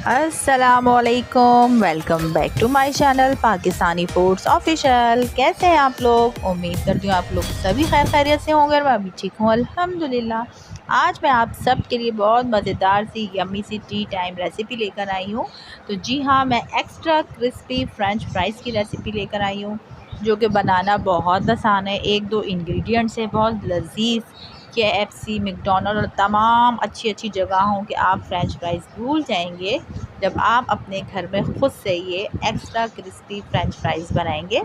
अस्सलामुअलैकुम, welcome back to my channel Pakistani foods official. कैसे हैं आप लोग? उम्मीद करती हूँ आप लोग सभी खैर खैरियत से होंगे। मैं भी ठीक हूँ अल्हम्दुलिल्लाह। आज मैं आप सब के लिए बहुत मज़ेदार सी यम्मी सी टी टाइम रेसिपी लेकर आई हूँ। तो जी हाँ, मैं एक्स्ट्रा क्रिस्पी फ्रेंच फ्राइज़ की रेसिपी लेकर आई हूँ, जो कि बनाना बहुत आसान है। एक दो इंग्रेडिएंट्स से बहुत लजीज। KFC, मैकडॉनल्ड और तमाम अच्छी अच्छी जगहों के आप फ्रेंच फ्राइज़ भूल जाएंगे जब आप अपने घर में ख़ुद से ये एक्स्ट्रा क्रिस्पी फ्रेंच फ्राइज़ बनाएंगे,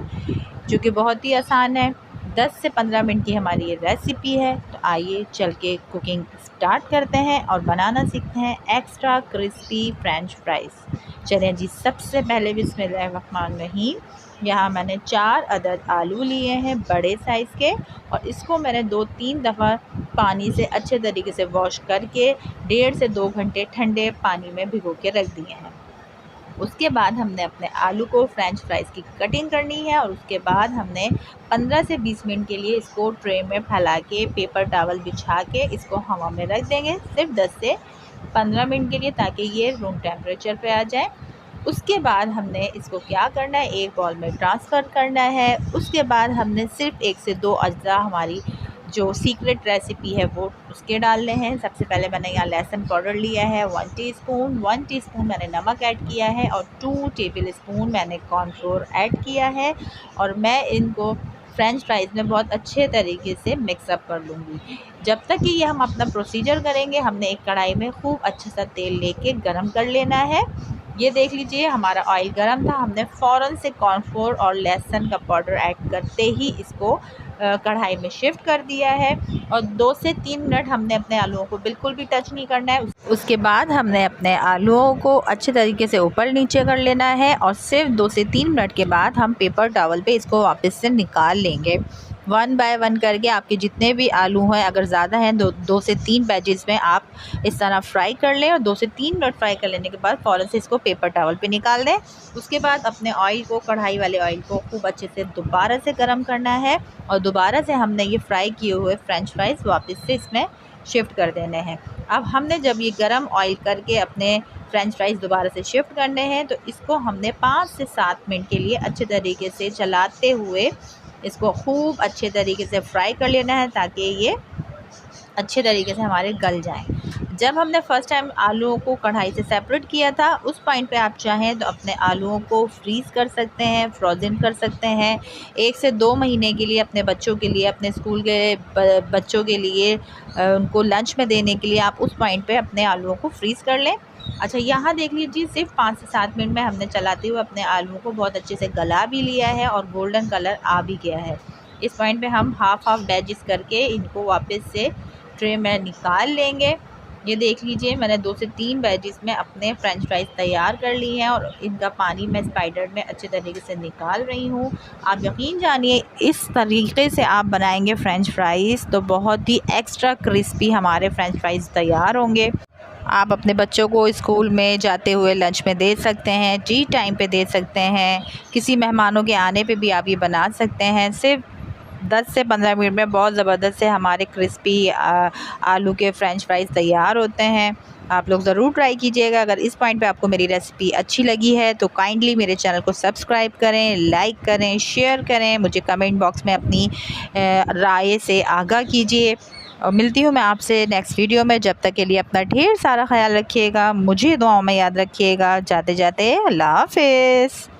जो कि बहुत ही आसान है। 10 से 15 मिनट की हमारी ये रेसिपी है। तो आइए चल के कुकिंग स्टार्ट करते हैं और बनाना सीखते हैं एक्स्ट्रा क्रिस्पी फ्रेंच फ्राइज़। चलें जी, सबसे पहले बिस्मिल्लाहिर्रहमानिर्रहीम। यहाँ मैंने 4 अदद आलू लिए हैं बड़े साइज़ के, और इसको मैंने 2-3 दफ़ा पानी से अच्छे तरीके से वॉश करके 1.5 से 2 घंटे ठंडे पानी में भिगो के रख दिए हैं। उसके बाद हमने अपने आलू को फ्रेंच फ्राइज़ की कटिंग करनी है, और उसके बाद हमने 15 से 20 मिनट के लिए इसको ट्रे में फैला के पेपर टॉवल बिछा के इसको हवा में रख देंगे, सिर्फ 10 से 15 मिनट के लिए, ताकि ये रूम टेम्परेचर पे आ जाए। उसके बाद हमने इसको क्या करना है, एक बॉल में ट्रांसफ़र करना है। उसके बाद हमने सिर्फ 1 से 2 अज्जा हमारी जो सीक्रेट रेसिपी है वो उसके डालने हैं। सबसे पहले मैंने यहाँ लहसुन पाउडर लिया है 1 टीस्पून, 1 टीस्पून मैंने नमक ऐड किया है, और 2 टेबलस्पून मैंने कॉर्नफ्लोर ऐड किया है। और मैं इनको फ्रेंच फ्राइज़ में बहुत अच्छे तरीके से मिक्सअप कर लूँगी। जब तक कि ये हम अपना प्रोसीजर करेंगे, हमने एक कढ़ाई में खूब अच्छा सा तेल लेके गरम कर लेना है। ये देख लीजिए, हमारा ऑयल गरम था। हमने फ़ौरन से कॉर्नफ्लोर और लहसुन का पाउडर ऐड करते ही इसको कढ़ाई में शिफ्ट कर दिया है, और 2 से 3 मिनट हमने अपने आलूओं को बिल्कुल भी टच नहीं करना है। उसके बाद हमने अपने आलूओं को अच्छे तरीके से ऊपर नीचे कर लेना है, और सिर्फ 2 से 3 मिनट के बाद हम पेपर टॉवल पे इसको वापस से निकाल लेंगे। 1 बाय 1 करके आपके जितने भी आलू हैं, अगर ज़्यादा हैं 2 से 3 बैचेस में आप इस तरह फ्राई कर लें, और 2 से 3 मिनट फ्राई कर लेने के बाद फ़ौरन से इसको पेपर टॉवल पे निकाल दें। उसके बाद अपने ऑयल को, कढ़ाई वाले ऑयल को खूब अच्छे से दोबारा से गर्म करना है, और दोबारा से हमने ये फ्राई किए हुए फ्रेंच फ्राइज़ वापस से इसमें शिफ्ट कर देने हैं। अब हमने जब ये गर्म ऑयल करके अपने फ्रेंच फ्राइज़ दोबारा से शिफ्ट करने हैं, तो इसको हमने 5 से 7 मिनट के लिए अच्छे तरीके से चलाते हुए इसको खूब अच्छे तरीके से फ्राई कर लेना है, ताकि ये अच्छे तरीके से हमारे गल जाएं। जब हमने फ़र्स्ट टाइम आलूओं को कढ़ाई से सेपरेट किया था, उस पॉइंट पे आप चाहें तो अपने आलूओं को फ्रीज़ कर सकते हैं, फ्रोज़न कर सकते हैं। 1 से 2 महीने के लिए अपने बच्चों के लिए, अपने स्कूल के बच्चों के लिए, उनको लंच में देने के लिए आप उस पॉइंट पे अपने आलूओं को फ्रीज़ कर लें। अच्छा, यहाँ देख लीजिए, सिर्फ 5 से 7 मिनट में हमने चलाते हुए अपने आलूओं को बहुत अच्छे से गला भी लिया है, और गोल्डन कलर आ भी गया है। इस पॉइंट पे हम हाफ़ बैचेस करके इनको वापस से ट्रे में निकाल लेंगे। ये देख लीजिए, मैंने 2 से 3 बैचेस में अपने फ्रेंच फ्राइज़ तैयार कर लिए हैं, और इनका पानी मैं स्पाइडर में अच्छे तरीके से निकाल रही हूँ। आप यकीन जानिए, इस तरीके से आप बनाएंगे फ्रेंच फ्राइज़ तो बहुत ही एक्स्ट्रा क्रिस्पी हमारे फ्रेंच फ्राइज़ तैयार होंगे। आप अपने बच्चों को स्कूल में जाते हुए लंच में दे सकते हैं, टी टाइम पे दे सकते हैं, किसी मेहमानों के आने पे भी आप ये बना सकते हैं। सिर्फ 10 से 15 मिनट में बहुत ज़बरदस्त से हमारे क्रिस्पी आलू के फ्रेंच फ्राइज़ तैयार होते हैं। आप लोग ज़रूर ट्राई कीजिएगा। अगर इस पॉइंट पे आपको मेरी रेसिपी अच्छी लगी है तो काइंडली मेरे चैनल को सब्सक्राइब करें, लाइक करें, शेयर करें। मुझे कमेंट बॉक्स में अपनी राय से आगाह कीजिए, और मिलती हूँ मैं आपसे नेक्स्ट वीडियो में। जब तक के लिए अपना ढेर सारा ख्याल रखिएगा, मुझे दुआओं में याद रखिएगा। जाते जाते अल्लाह हाफ़िज़।